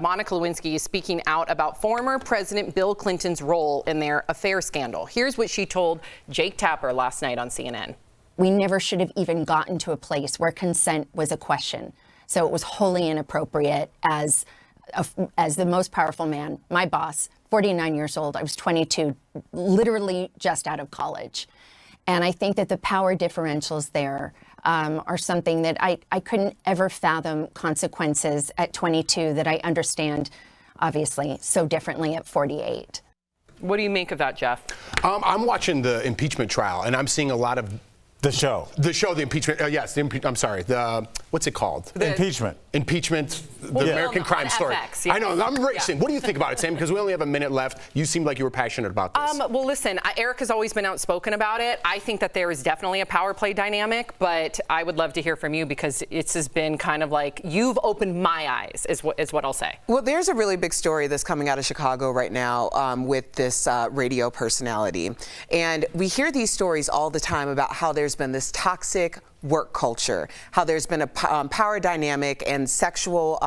Monica Lewinsky is speaking out about former President Bill Clinton's role in their affair scandal. Here's what she told Jake Tapper last night on CNN. We never should have even gotten to a place where consent was a question. So it was wholly inappropriate as the most powerful man, my boss, 49 years old. I was 22, literally just out of college. And I think that the power differentials there are something that I couldn't ever fathom consequences at 22 that I understand, obviously, so differently at 48. What do you make of that, Jeff? I'm watching the impeachment trial, and I'm seeing a lot of the impeachment. Yes, I'm sorry. What's it called? Impeachment. Impeachment. The American crime story. FX, yeah. I know. I'm racing. Yeah. What do you think about it, Sam? Because we only have a minute left. You seemed like you were passionate about this. Well, listen, Eric has always been outspoken about it. I think that there is definitely a power play dynamic, but I would love to hear from you because it has been kind of like you've opened my eyes, is what I'll say. Well, there's a really big story that's coming out of Chicago right now with this radio personality, and we hear these stories all the time about how there's been this toxic work culture, how there's been a power dynamic and sexual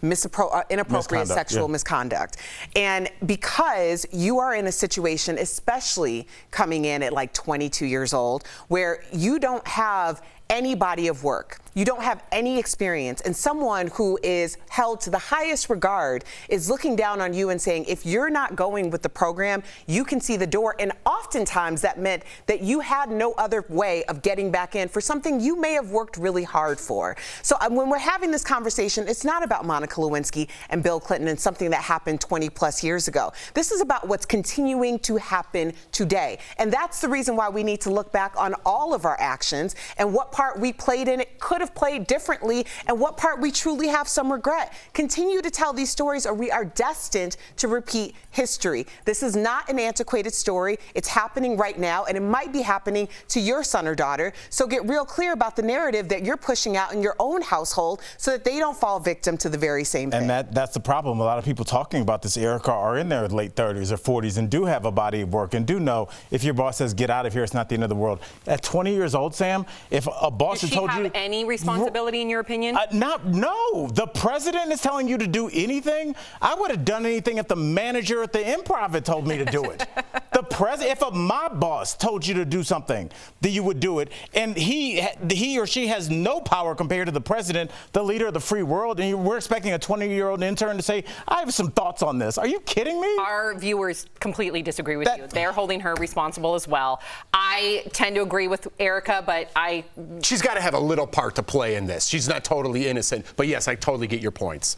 inappropriate sexual misconduct. And because you are in a situation, especially coming in at like 22 years old, where you don't have any body of work, you don't have any experience, and someone who is held to the highest regard is looking down on you and saying, if you're not going with the program, you can see the door. And oftentimes that meant that you had no other way of getting back in for something you may have worked really hard for. So when we're having this conversation, it's not about Monica Lewinsky and Bill Clinton and something that happened 20 plus years ago. This is about what's continuing to happen today. And that's the reason why we need to look back on all of our actions and what part we played in it, could have played differently, and what part we truly have some regret. Continue to tell these stories or we are destined to repeat history. This is not an antiquated story. It's happening right now, and it might be happening to your son or daughter. So get real clear about the narrative that you're pushing out in your own household so that they don't fall victim to the very same thing. And that's the problem. A lot of people talking about this, Erica, are in their late 30s or 40s and do have a body of work and do know if your boss says, get out of here, it's not the end of the world. At 20 years old, Sam, if a boss Does had told she you... have any responsibility in your opinion? No. The president is telling you to do anything. I would have done anything if the manager at the Improv had told me to do it. The president, if my boss told you to do something, then you would do it. And he or she has no power compared to the president, the leader of the free world. And we're expecting a 20-year-old intern to say, I have some thoughts on this. Are you kidding me? Our viewers completely disagree with you. They're holding her responsible as well. I tend to agree with Erica, but She's got to have a little part to play in this. She's not totally innocent. But yes, I totally get your points.